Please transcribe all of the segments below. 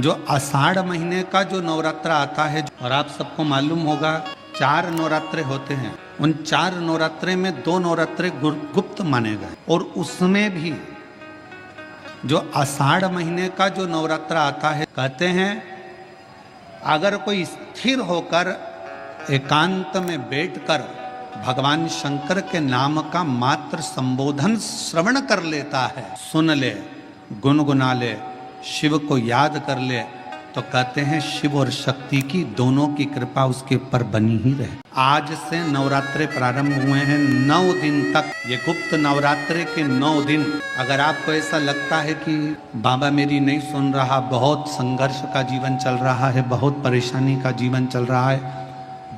जो आषाढ़ महीने का जो नवरात्र आता है, और आप सबको मालूम होगा 4 नवरात्रे होते हैं। उन 4 नवरात्रे में 2 नवरात्रे गुप्त माने गए, और उसमें भी जो आषाढ़ महीने का जो नवरात्र आता है, कहते हैं अगर कोई स्थिर होकर एकांत में बैठकर भगवान शंकर के नाम का मात्र संबोधन श्रवण कर लेता है, सुन ले, गुनगुना ले, शिव को याद कर ले, तो कहते हैं शिव और शक्ति की दोनों की कृपा उसके ऊपर बनी ही रहे। आज से नवरात्रे प्रारंभ हुए हैं, 9 दिन तक। ये गुप्त नवरात्रे के 9 दिन, अगर आपको ऐसा लगता है कि बाबा मेरी नहीं सुन रहा, बहुत संघर्ष का जीवन चल रहा है, बहुत परेशानी का जीवन चल रहा है,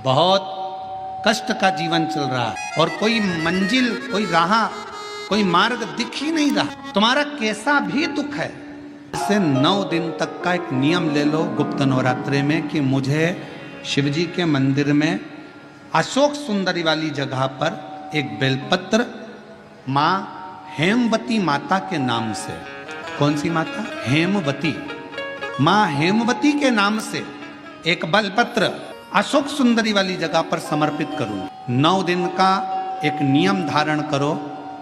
बहुत कष्ट का जीवन चल रहा है, और कोई मंजिल, कोई राह, कोई मार्ग दिख ही नहीं रहा, तुम्हारा कैसा भी दुख है, से 9 दिन तक का एक नियम ले लो गुप्त नवरात्रे में कि मुझे शिवजी के मंदिर में अशोक सुंदरी वाली जगह पर एक बेलपत्र माँ हेमवती माता के नाम से, कौन सी माता? हेमवती, माँ हेमवती के नाम से एक बेलपत्र अशोक सुंदरी वाली जगह पर समर्पित करूं। 9 दिन का एक नियम धारण करो,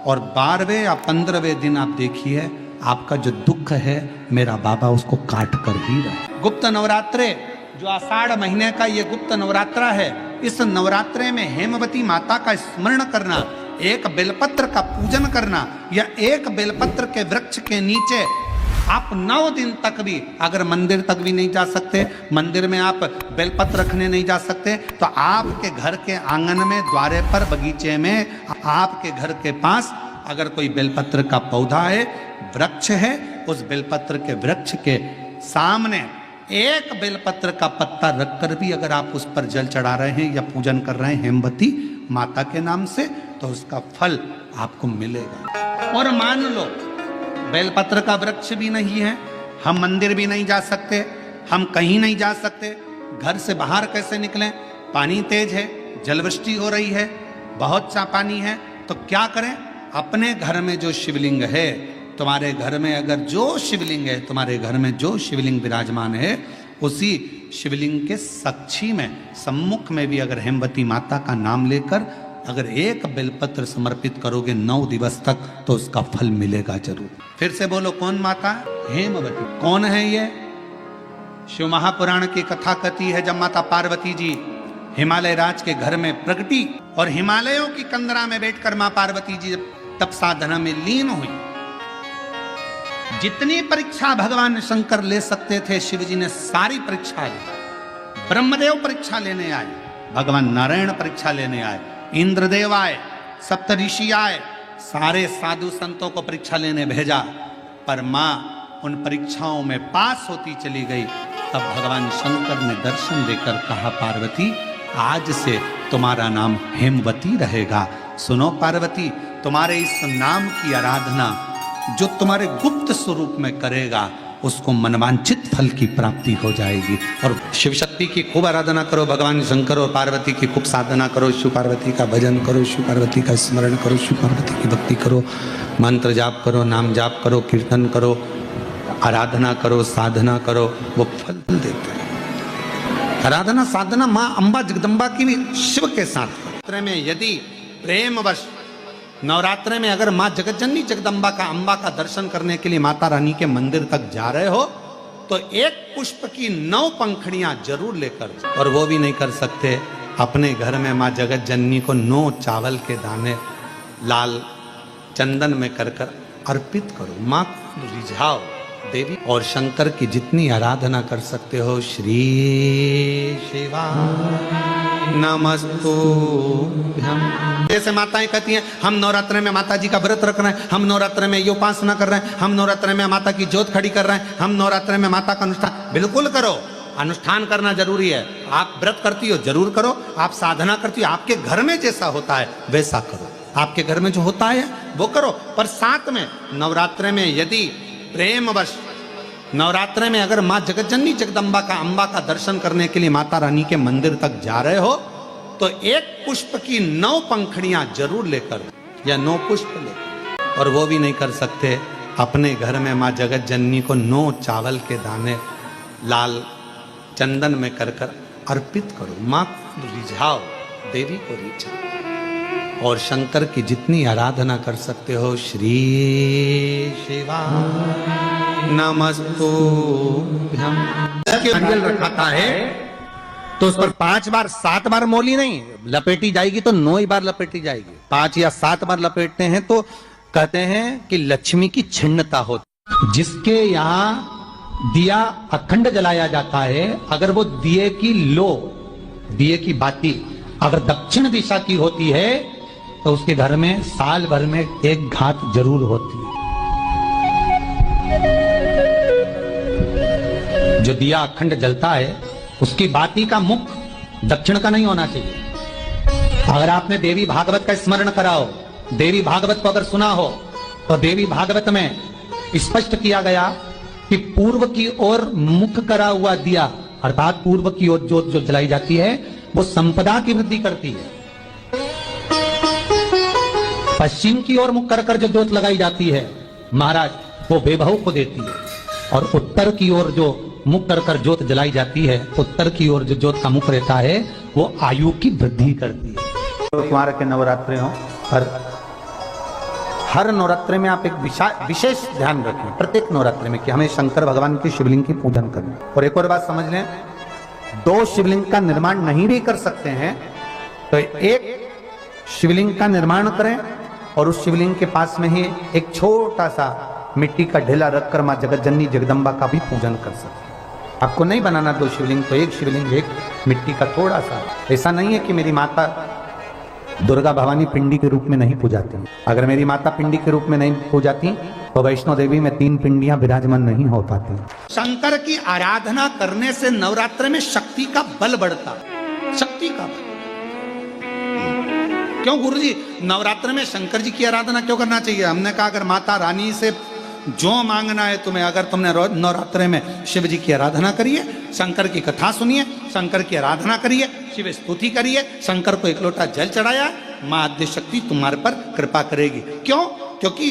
और 12वें या 15वें दिन आप देखिए आपका जो दुख है मेरा बाबा उसको काट कर ही रहा। गुप्त नवरात्रे जो आषाढ़ महीने का ये गुप्त नवरात्रा है, इस नवरात्रे में हेमवती माता का स्मरण करना, एक बेलपत्र का पूजन करना, या एक बेलपत्र के वृक्ष के नीचे आप 9 दिन तक भी, अगर मंदिर तक भी नहीं जा सकते, मंदिर में आप बेलपत्र रखने नहीं जा सकते, तो आपके घर के आंगन में, द्वारे पर, बगीचे में, आपके घर के पास अगर कोई बेलपत्र का पौधा है, वृक्ष है, उस बेलपत्र के वृक्ष के सामने एक बेलपत्र का पत्ता रखकर भी अगर आप उस पर जल चढ़ा रहे हैं या पूजन कर रहे हैं हेमवती माता के नाम से, तो उसका फल आपको मिलेगा। और मान लो बेलपत्र का वृक्ष भी नहीं है, हम मंदिर भी नहीं जा सकते, हम कहीं नहीं जा सकते, घर से बाहर कैसे निकलें? पानी तेज है, जलवृष्टि हो रही है, बहुत सा पानी है, तो क्या करें? अपने घर में जो शिवलिंग है, तुम्हारे घर में अगर जो शिवलिंग है, तुम्हारे घर में जो शिवलिंग विराजमान है, उसी शिवलिंग के साक्षी में, सम्मुख में भी अगर हेमवती माता का नाम लेकर अगर एक बेलपत्र समर्पित करोगे 9 दिवस तक, तो उसका फल मिलेगा जरूर। फिर से बोलो, कौन माता? हेमवती। कौन है ये? शिव महापुराण की कथा कहती है जब माता पार्वती जी हिमालय राज के घर में प्रगटी, और हिमालयों की कंदरा में बैठकर मां पार्वती जी तप साधना में लीन हुई, जितनी परीक्षा भगवान शंकर ले सकते थे शिव जी ने सारी परीक्षा ली। ब्रह्मदेव परीक्षा लेने आए, भगवान नारायण परीक्षा लेने आए, इंद्रदेव आए, सप्तऋषि आए, सारे साधु संतों को परीक्षा लेने भेजा, पर मां उन परीक्षाओं में पास होती चली गई। तब भगवान शंकर ने दर्शन देकर कहा, पार्वती आज से तुम्हारा नाम हेमवती रहेगा। सुनो पार्वती, तुम्हारे इस नाम की आराधना जो तुम्हारे गुप्त स्वरूप में करेगा, उसको मनवांछित फल की प्राप्ति हो जाएगी। और शिव शक्ति की खूब आराधना करो, भगवान शंकर और पार्वती की खूब साधना करो, शिव पार्वती का भजन करो, शिव पार्वती का स्मरण करो, शिव पार्वती की भक्ति करो, मंत्र जाप करो, नाम जाप करो, कीर्तन करो, आराधना करो, साधना करो, वो फल देते हैं। आराधना साधना माँ अम्बा जगदम्बा की भी शिव के साथ। में यदि प्रेमवश नवरात्रे में अगर माँ जगतजननी जगदम्बा का, अम्बा का दर्शन करने के लिए माता रानी के मंदिर तक जा रहे हो, तो एक पुष्प की 9 पंखड़ियां जरूर लेकर, और वो भी नहीं कर सकते, अपने घर में माँ जगतजननी को 9 चावल के दाने लाल चंदन में कर कर अर्पित करो, माँ को रिझाओ देवी। और शंकर की जितनी आराधना कर सकते हो, श्री शिवा नमस्तुभ्यं। जैसे माताएं कहती हैं हम नवरात्रे में माता जी का व्रत रख रहे हैं, हम नवरात्रे में ये उपासना कर रहे हैं, हम नवरात्रे में माता की ज्योत खड़ी कर रहे हैं, हम नवरात्रे में माता का अनुष्ठान, बिल्कुल करो, अनुष्ठान करना जरूरी है। आप व्रत करती हो जरूर करो, आप साधना करती हो, आपके घर में जैसा होता है वैसा करो, आपके घर में जो होता है वो करो, पर साथ में नवरात्रे में यदि प्रेमवश नवरात्रे में अगर माँ जगतजननी जगदम्बा का, अम्बा का दर्शन करने के लिए माता रानी के मंदिर तक जा रहे हो, तो एक पुष्प की 9 पंखड़ियां जरूर लेकर, या 9 पुष्प लेकर, और वो भी नहीं कर सकते, अपने घर में माँ जगतजननी को 9 चावल के दाने लाल चंदन में कर कर अर्पित करो, माँ को रिझाओ, देवी को रिझाओ और शंकर की जितनी आराधना कर सकते हो। श्री शिवाय नमस्तुभ्यम। नारियल रखाता है तो उस पर 5 बार 7 बार मोली नहीं लपेटी जाएगी, तो 9 बार लपेटी जाएगी। 5 या 7 बार लपेटते हैं तो कहते हैं कि लक्ष्मी की छिन्नता होती। जिसके यहाँ दिया अखंड जलाया जाता है, अगर वो दिए की बाती अगर दक्षिण दिशा की होती है तो उसके घर में साल भर में एक घात जरूर होती है। जो दिया अखंड जलता है उसकी बाती का मुख दक्षिण का नहीं होना चाहिए। अगर आपने देवी भागवत का स्मरण कराओ, देवी भागवत को अगर सुना हो तो देवी भागवत में स्पष्ट किया गया कि पूर्व की ओर मुख करा हुआ दिया अर्थात पूर्व की ओर ज्योत जो जलाई जाती है वो संपदा की वृद्धि करती है। पश्चिम की ओर मुख कर जो ज्योत लगाई जाती है महाराज वो बेबहू को देती है, और उत्तर की ओर जो मुख कर ज्योत जलाई जाती है, उत्तर की ओर जो ज्योत का मुख रहता है वो आयु की वृद्धि करती है। तो कुमार के नवरात्रे हो, हर नवरात्रे में आप एक विशेष ध्यान रखें, प्रत्येक नवरात्रे में कि हमें शंकर भगवान की शिवलिंग की पूजन करनी। और एक और बात समझ लें, 2 शिवलिंग का निर्माण नहीं भी कर सकते हैं तो एक शिवलिंग का निर्माण करें और उस शिवलिंग के पास में ही एक छोटा सा मिट्टी का ढेला रखकर मां जगतजननी जगदम्बा का भी पूजन कर सकते हैं। आपको नहीं बनाना 2 शिवलिंग, तो एक शिवलिंग एक मिट्टी का थोड़ा सा। ऐसा नहीं है कि मेरी माता दुर्गा भवानी पिंडी के रूप में नहीं पूजाती। अगर मेरी माता पिंडी के रूप में नहीं पूजाती तो वैष्णो देवी में 3 पिंडियां विराजमान नहीं हो पाती। शंकर की आराधना करने से नवरात्र में शक्ति का बल बढ़ता, शक्ति का बल। क्यों गुरुजी नवरात्र में शंकर जी की आराधना क्यों करना चाहिए? हमने कहा अगर माता रानी से जो मांगना है तुम्हें, अगर तुमने नवरात्रे में शिव जी की आराधना करिए, शंकर की कथा सुनिए, शंकर की आराधना करिए, शिव स्तुति करिए, शंकर को 1 लोटा जल चढ़ाया, मां आद्य शक्ति तुम्हारे पर कृपा करेगी। क्यों? क्योंकि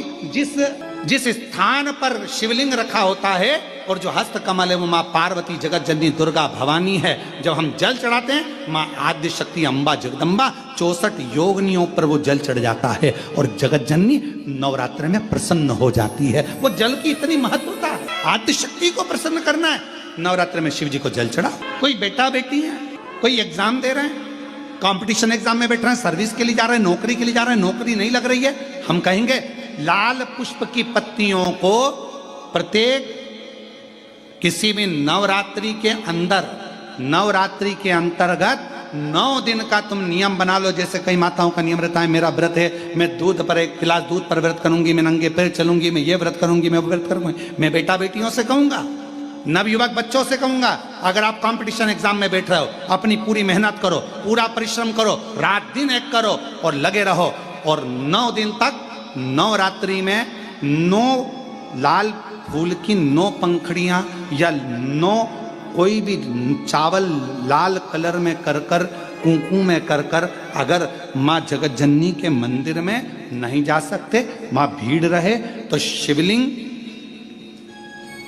जिस स्थान पर शिवलिंग रखा होता है और जो हस्त कमल है वो मां पार्वती जगत जननी दुर्गा भवानी है। जब हम जल चढ़ाते हैं मां आद्य शक्ति अम्बा जगदम्बा 64 योगनियों पर वो जल चढ़ जाता है और जगत जननी नवरात्र में प्रसन्न हो जाती है। वो जल की इतनी महत्वता है। आद्य शक्ति को प्रसन्न करना है, नवरात्र में शिव जी को जल चढ़ा। कोई बेटा बेटी है, कोई एग्जाम दे रहे हैं, कंपटीशन एग्जाम में बैठ रहे हैं, सर्विस के लिए जा रहे हैं, नौकरी के लिए जा रहे हैं, नौकरी नहीं लग रही है, हम कहेंगे लाल पुष्प की पत्तियों को प्रत्येक किसी भी नवरात्रि के अंतर्गत 9 दिन का तुम नियम बना लो। जैसे कई माताओं का नियम रहता है, मेरा व्रत है, मैं दूध पर 1 गिलास दूध पर व्रत करूंगी, मैं नंगे पैर चलूंगी, मैं ये व्रत करूंगी, मैं वो व्रत करूंगी। मैं बेटा बेटियों से कहूंगा, नवयुवक बच्चों से कहूंगा, अगर आप कंपटीशन एग्जाम में बैठ रहे हो, अपनी पूरी मेहनत करो, पूरा परिश्रम करो, रात दिन एक करो और लगे रहो। और 9 दिन तक नवरात्रि में 9 लाल फूल की 9 पंखड़ियां या 9 कोई भी चावल लाल कलर में कर कुंकू में कर अगर माँ जगत जननी के मंदिर में नहीं जा सकते, माँ भीड़ रहे तो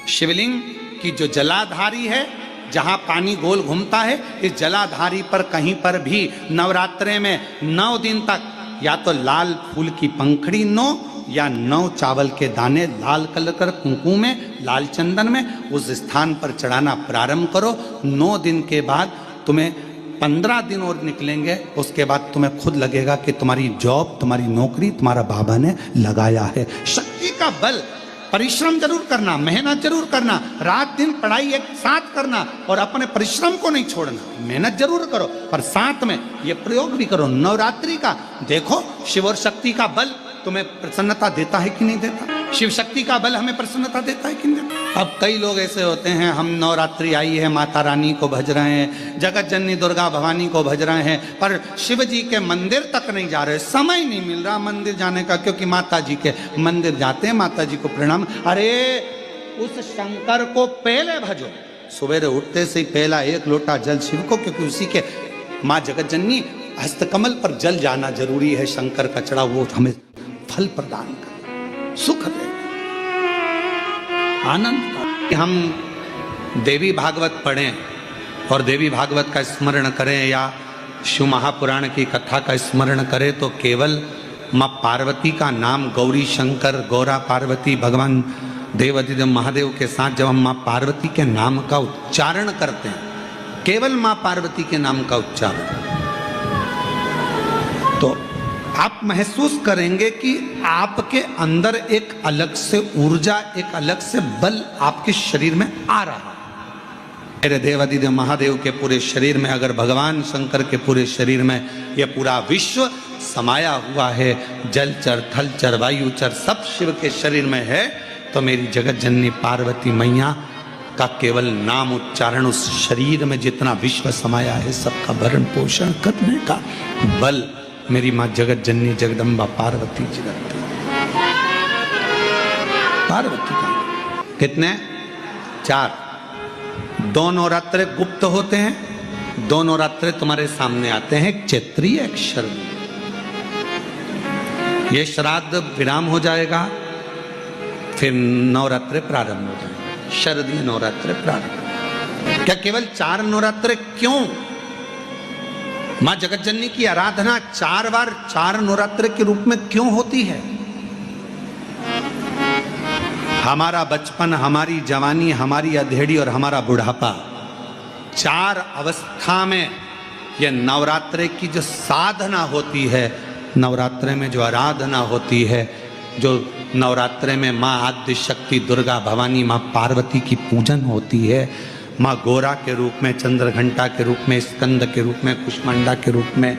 शिवलिंग की जो जलाधारी है, जहां पानी गोल घूमता है, इस जलाधारी पर कहीं पर भी नवरात्रे में 9 दिन तक या तो लाल फूल की पंखड़ी 9 या 9 चावल के दाने लाल कलर कर कुंकू में, लाल चंदन में उस स्थान पर चढ़ाना प्रारंभ करो। 9 दिन के बाद तुम्हें 15 दिन और निकलेंगे, उसके बाद तुम्हें खुद लगेगा कि तुम्हारी जॉब, तुम्हारी नौकरी तुम्हारा बाबा ने लगाया है। शक्ति का बल, परिश्रम जरूर करना, मेहनत जरूर करना, रात दिन पढ़ाई एक साथ करना और अपने परिश्रम को नहीं छोड़ना। मेहनत जरूर करो पर साथ में ये प्रयोग भी करो नवरात्रि का। देखो शिव और शक्ति का बल तुम्हें प्रसन्नता देता है कि नहीं देता? शिव शक्ति का बल हमें प्रसन्नता देता है कि नहीं देता? अब कई लोग ऐसे होते हैं, हम नवरात्रि आई है, माता रानी को भज रहे हैं, जगत जननी दुर्गा भवानी को भज रहे हैं, पर शिव जी के मंदिर तक नहीं जा रहे, समय नहीं मिल रहा मंदिर जाने का, क्योंकि माता जी के मंदिर जाते हैं, माता जी को प्रणाम। अरे उस शंकर को पहले भजो, सवेरे उठते से ही पहला 1 लोटा जल शिव को, क्योंकि उसी के माँ जगत जननी हस्तकमल पर जल जाना जरूरी है। शंकर का चढ़ा वो हमें फल प्रदान कर, सुख दे, आनंद का। हम देवी भागवत पढ़ें और देवी भागवत का स्मरण करें या शिव महापुराण की कथा का स्मरण करें तो केवल माँ पार्वती का नाम, गौरी शंकर, गौरा पार्वती, भगवान देवाधिदेव महादेव के साथ जब हम माँ पार्वती के नाम का उच्चारण करते हैं, केवल माँ पार्वती के नाम का उच्चारण, तो आप महसूस करेंगे कि आपके अंदर एक अलग से ऊर्जा, एक अलग से बल आपके शरीर में आ रहा है। मेरे देवाधिदेव महादेव के पूरे शरीर में, अगर भगवान शंकर के पूरे शरीर में यह पूरा विश्व समाया हुआ है, जलचर, थलचर, वायुचर सब शिव के शरीर में है, तो मेरी जगत जननी पार्वती मैया का केवल नाम उच्चारण, उस शरीर में जितना विश्व समाया है सबका भरण पोषण करने का बल मेरी माँ जगत जननी जगदम्बा पार्वती जी रखती है। पार्वती का कितने? 4। 2 नवरात्रे गुप्त होते हैं, 2 नवरात्रे तुम्हारे सामने आते हैं, एक चैत्रीय, एक शरदीय। ये श्राद्ध विराम हो जाएगा, फिर नवरात्रे प्रारंभ हो जाएंगे, शरदीय नवरात्रे प्रारंभ। क्या केवल 4 नवरात्रे क्यों? मां जगत जननी की आराधना 4 बार 4 नवरात्रे के रूप में क्यों होती है? हमारा बचपन, हमारी जवानी, हमारी अधेड़ी और हमारा बुढ़ापा, 4 अवस्था में यह नवरात्रे की जो साधना होती है, नवरात्रे में जो आराधना होती है, जो नवरात्रे में माँ आद्य शक्ति दुर्गा भवानी माँ पार्वती की पूजन होती है, माँ गौरा के रूप में, चंद्रघंटा के रूप में, स्कंद के रूप में, कुष्मांडा के रूप में,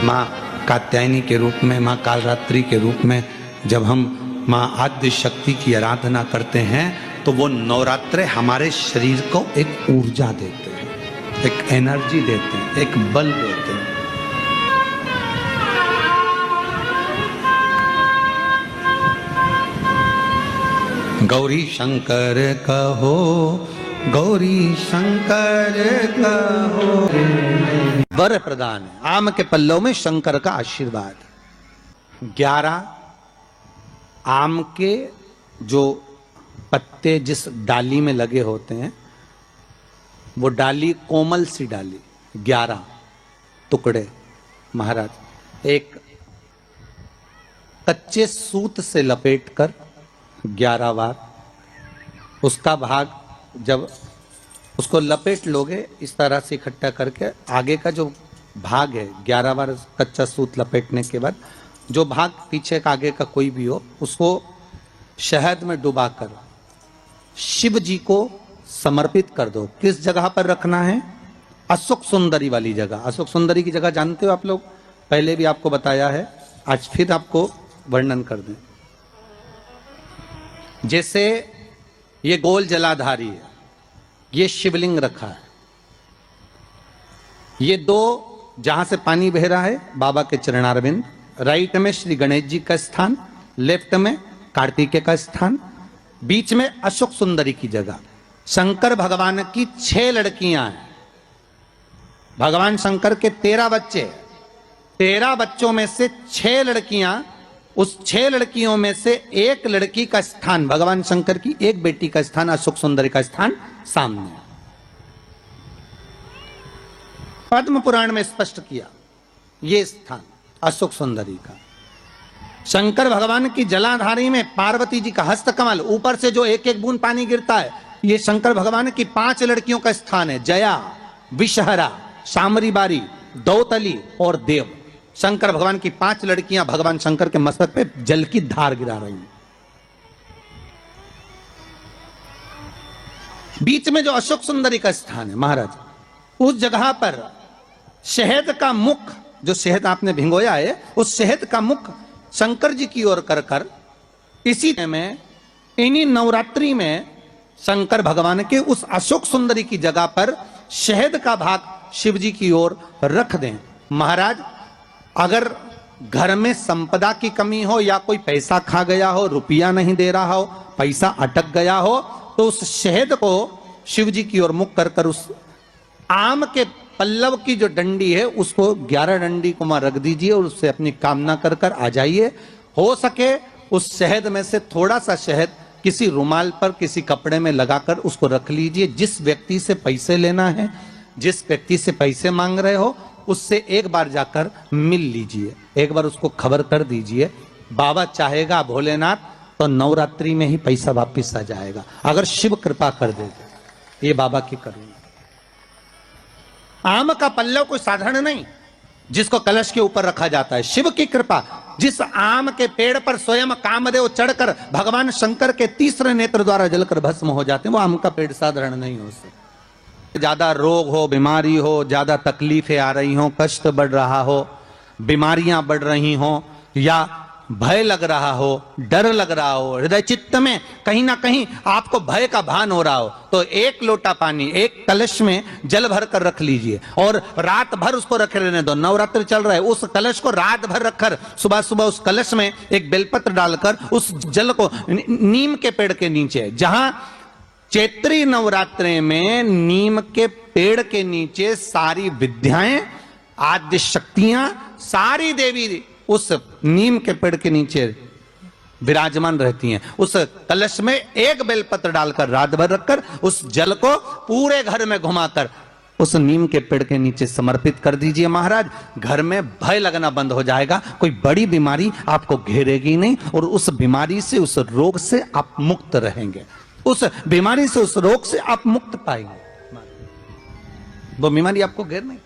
माँ कात्यायनी के रूप में, माँ कालरात्रि के रूप में, जब हम माँ आद्य शक्ति की आराधना करते हैं तो वो नवरात्रे हमारे शरीर को एक ऊर्जा देते हैं, एक एनर्जी देते हैं, एक बल देते हैं। गौरी शंकर कहो, गौरी शंकर कहो, वर प्रदान है। आम के पल्लव में शंकर का आशीर्वाद। 11 आम के जो पत्ते जिस डाली में लगे होते हैं, वो डाली कोमल सी डाली, 11 टुकड़े महाराज एक कच्चे सूत से लपेटकर 11 बार उसका भाग, जब उसको लपेट लोगे इस तरह से इकट्ठा करके, आगे का जो भाग है 11 बार कच्चा सूत लपेटने के बाद जो भाग पीछे का आगे का कोई भी हो, उसको शहद में डुबाकर शिव जी को समर्पित कर दो। किस जगह पर रखना है? अशोक सुंदरी वाली जगह। अशोक सुंदरी की जगह जानते हो आप लोग, पहले भी आपको बताया है, आज फिर आपको वर्णन कर दें। जैसे ये गोल जलाधारी है, ये शिवलिंग रखा है, ये 2 जहां से पानी बह रहा है बाबा के चरणारविंद, राइट में श्री गणेश जी का स्थान, लेफ्ट में कार्तिकेय का स्थान, बीच में अशोक सुंदरी की जगह। शंकर भगवान की 6 लड़कियां हैं। भगवान शंकर के 13 बच्चे, 13 बच्चों में से 6 लड़कियां, उस 6 लड़कियों में से एक लड़की का स्थान, भगवान शंकर की एक बेटी का स्थान, अशोक सुंदरी का स्थान सामने। पद्म पुराण में स्पष्ट किया ये स्थान अशोक सुंदरी का। शंकर भगवान की जलाधारी में पार्वती जी का हस्तकमल, ऊपर से जो एक एक बूंद पानी गिरता है, ये शंकर भगवान की 5 लड़कियों का स्थान है, जया, विषहरा, शामरी बारी, दौतली और देव। शंकर भगवान की 5 लड़कियां भगवान शंकर के मस्तक पे जल की धार गिरा रही हैं। बीच में जो अशोक सुंदरी का स्थान है महाराज, उस जगह पर शहद का मुख, जो शहद आपने भिंगोया है, उस शहद का मुख शंकर जी की ओर कर कर, इसी में इन्हीं नवरात्रि में शंकर भगवान के उस अशोक सुंदरी की जगह पर शहद का भाग शिव जी की ओर रख दें। महाराज अगर घर में संपदा की कमी हो या कोई पैसा खा गया हो, रुपया नहीं दे रहा हो, पैसा अटक गया हो, तो उस शहद को शिव जी की ओर मुख कर कर उस आम के पल्लव की जो डंडी है उसको 11 डंडी को वहां रख दीजिए और उससे अपनी कामना कर कर आ जाइए। हो सके उस शहद में से थोड़ा सा शहद किसी रुमाल पर किसी कपड़े में लगाकर उसको रख लीजिए। जिस व्यक्ति से पैसे लेना है, जिस व्यक्ति से पैसे मांग रहे हो, उससे एक बार जाकर मिल लीजिए, एक बार उसको खबर कर दीजिए। बाबा चाहेगा भोलेनाथ तो नवरात्रि में ही पैसा वापिस आ जाएगा, अगर शिव कृपा कर दे। ये बाबा की करुणा। आम का पल्लव कोई साधारण नहीं जिसको कलश के ऊपर रखा जाता है, शिव की कृपा। जिस आम के पेड़ पर स्वयं कामदेव चढ़कर भगवान शंकर के तीसरे नेत्र द्वारा जलकर भस्म हो जाते हैं, वो आम का पेड़ साधारण नहीं हो सकता। ज्यादा रोग हो, बीमारी हो, ज्यादा तकलीफें आ रही हो, कष्ट बढ़ रहा हो, बीमारियां बढ़ रही हो, या भय लग रहा हो, डर लग रहा हो, हृदय चित्त में कहीं ना कहीं आपको भय का भान हो रहा हो, तो एक लोटा पानी, एक कलश में जल भर कर रख लीजिए और रात भर उसको रखे रहने दो। नवरात्र चल रहा है, उस कलश को रात भर रखकर सुबह सुबह उस कलश में एक बेलपत्र डालकर उस जल को नीम के पेड़ के नीचे, जहां चैत्री नवरात्रि में नीम के पेड़ के नीचे सारी विद्याएं, आद्य शक्तियां, सारी देवी उस नीम के पेड़ के नीचे विराजमान रहती हैं। उस कलश में एक बेलपत्र डालकर रात भर रखकर उस जल को पूरे घर में घुमाकर उस नीम के पेड़ के नीचे समर्पित कर दीजिए महाराज। घर में भय लगना बंद हो जाएगा, कोई बड़ी बीमारी आपको घेरेगी नहीं और उस बीमारी से, उस रोग से आप मुक्त रहेंगे, उस बीमारी से, उस रोग से आप मुक्त पाएंगे। वो बीमारी आपको घेर नहीं।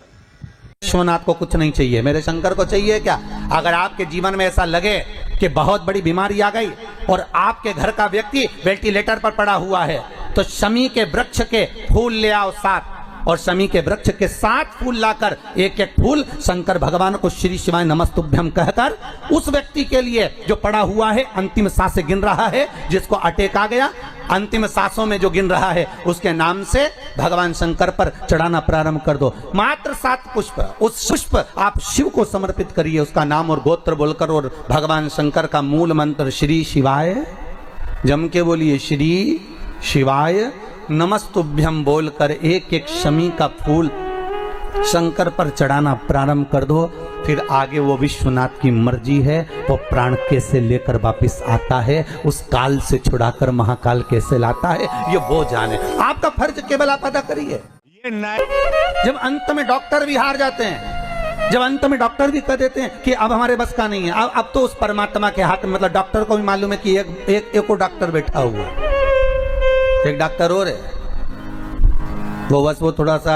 विश्वनाथ को कुछ नहीं चाहिए, मेरे शंकर को चाहिए क्या? अगर आपके जीवन में ऐसा लगे कि बहुत बड़ी बीमारी आ गई और आपके घर का व्यक्ति वेंटिलेटर पर पड़ा हुआ है, तो शमी के वृक्ष के फूल ले आओ 7, और शमी के वृक्ष के 7 फूल लाकर एक एक फूल शंकर भगवान को श्री शिवाय नमस्तुभ्यं कहकर उस व्यक्ति के लिए जो पड़ा हुआ है, अंतिम सांसें गिन रहा है, जिसको अटैक आ गया, अंतिम सांसों में जो गिन रहा है, उसके नाम से भगवान शंकर पर चढ़ाना प्रारंभ कर दो। मात्र 7 पुष्प, उस पुष्प आप शिव को समर्पित करिए, उसका नाम और गोत्र बोलकर, और भगवान शंकर का मूल मंत्र श्री शिवाय जम के बोलिए, श्री शिवाय नमस्तुभ्यं बोलकर एक एक शमी का फूल शंकर पर चढ़ाना प्रारंभ कर दो। फिर आगे वो विश्वनाथ की मर्जी है, वो प्राण कैसे लेकर वापिस आता है, उस काल से छुड़ाकर महाकाल कैसे लाता है, ये वो जाने। आपका फर्ज केवल आप अदा करिए। जब अंत में डॉक्टर भी हार जाते हैं, जब अंत में डॉक्टर भी कह देते हैं कि अब हमारे बस का नहीं है, अब तो उस परमात्मा के हाथ में, मतलब डॉक्टर को भी मालूम है कि एक डॉक्टर बैठा हुआ, एक डॉक्टर और है, वो बस वो थोड़ा सा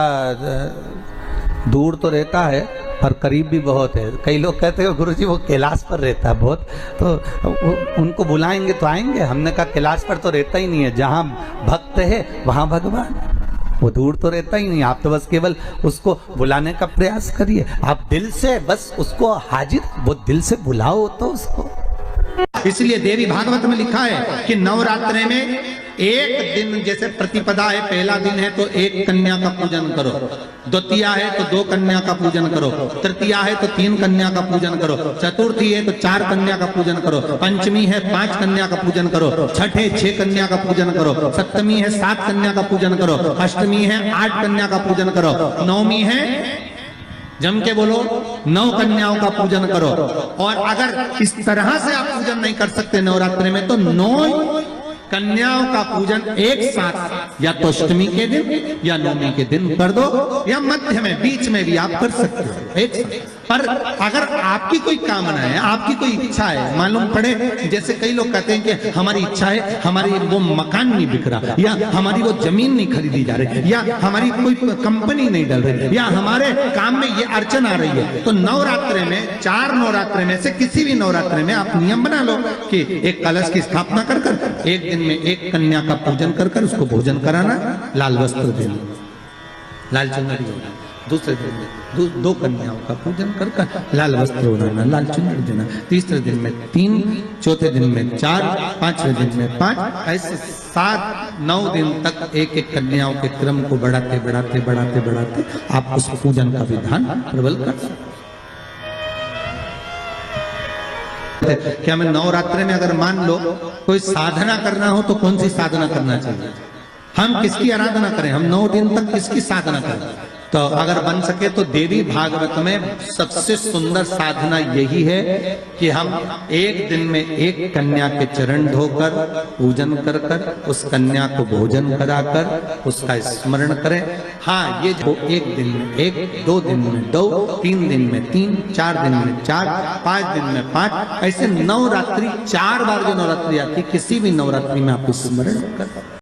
दूर तो रहता है पर करीब भी बहुत है। कई लोग कहते हैं गुरुजी वो कैलाश पर रहता है बहुत, तो उनको बुलाएंगे तो आएंगे। हमने कहा कैलाश पर तो रहता ही नहीं है, जहाँ भक्त है वहाँ भगवान, वो दूर तो रहता ही नहीं। आप तो बस केवल उसको बुलाने का प्रयास करिए, आप दिल से बस उसको हाजिर, वो दिल से बुलाओ तो उसको। इसलिए देवी भागवत में लिखा है कि नवरात्रि में एक दिन, जैसे प्रतिपदा है, पहला दिन है तो एक कन्या का पूजन करो, द्वितीया है तो 2 कन्या का पूजन करो, तृतीया है तो 3 कन्या का पूजन करो, चतुर्थी है तो 4 कन्या का पूजन करो, पंचमी है 5 कन्या का पूजन करो, छठ है 6 कन्या का पूजन करो, सप्तमी है 7 कन्या का पूजन करो, अष्टमी है 8 कन्या का पूजन करो, नवमी है, जम के बोलो, 9 कन्याओं का पूजन करो। और अगर इस तरह से आप पूजन नहीं कर सकते नवरात्रि में, तो 9 कन्याओं का पूजन एक साथ, या तो अष्टमी के दिन या नवमी के दिन कर दो, या मध्य में, बीच में भी आप कर सकते हो एक साथ। पर अगर आपकी कोई कामना है, आपकी कोई इच्छा है, मालूम पड़े, जैसे कई लोग कहते हैं कि हमारी इच्छा है, हमारी वो मकान नहीं बिक रहा, या हमारी वो जमीन नहीं खरीदी जा रही, या हमारी कोई कंपनी नहीं डल रही, या हमारे काम में ये अड़चन आ रही है, तो नवरात्रि में, 4 नवरात्रि में से किसी भी नवरात्रि में आप नियम बना लो कि एक कलश की स्थापना कर कर एक दिन में एक कन्या का पूजन कर कर उसको भोजन कराना, लाल वस्त्र देना, लाल चुनरी देना, दूसरे दिन में 2 कन्याओं का पूजन कर कर लाल वस्त्र ओढ़ाना, लाल चुनरी देना, तीसरे दिन में 3, चौथे दिन में 4, 5वें दिन में 5, ऐसे 7-9 दिन तक एक एक कन्याओं के क्रम को बढ़ाते बढ़ाते बढ़ाते बढ़ाते आप उस पूजन का विधान प्रबल कर सकते। क्या मैं नवरात्रि में अगर मान लो कोई साधना करना हो तो कौन सी साधना करना चाहिए? हम किसकी आराधना करें? हम 9 दिन तक किसकी साधना करें? तो अगर बन सके तो देवी भागवत में सबसे सुंदर साधना यही है कि हम एक दिन में एक कन्या के चरण धोकर पूजन कर कर उस कन्या को भोजन कराकर उसका स्मरण करें। हाँ, ये जो एक दिन में एक, 2 दिन में 2, 3 दिन में 3, 4 दिन में 4, 5 दिन में 5, ऐसे नवरात्रि 4 बार जो नवरात्रि आती, किसी भी नवरात्रि में आप स्मरण कर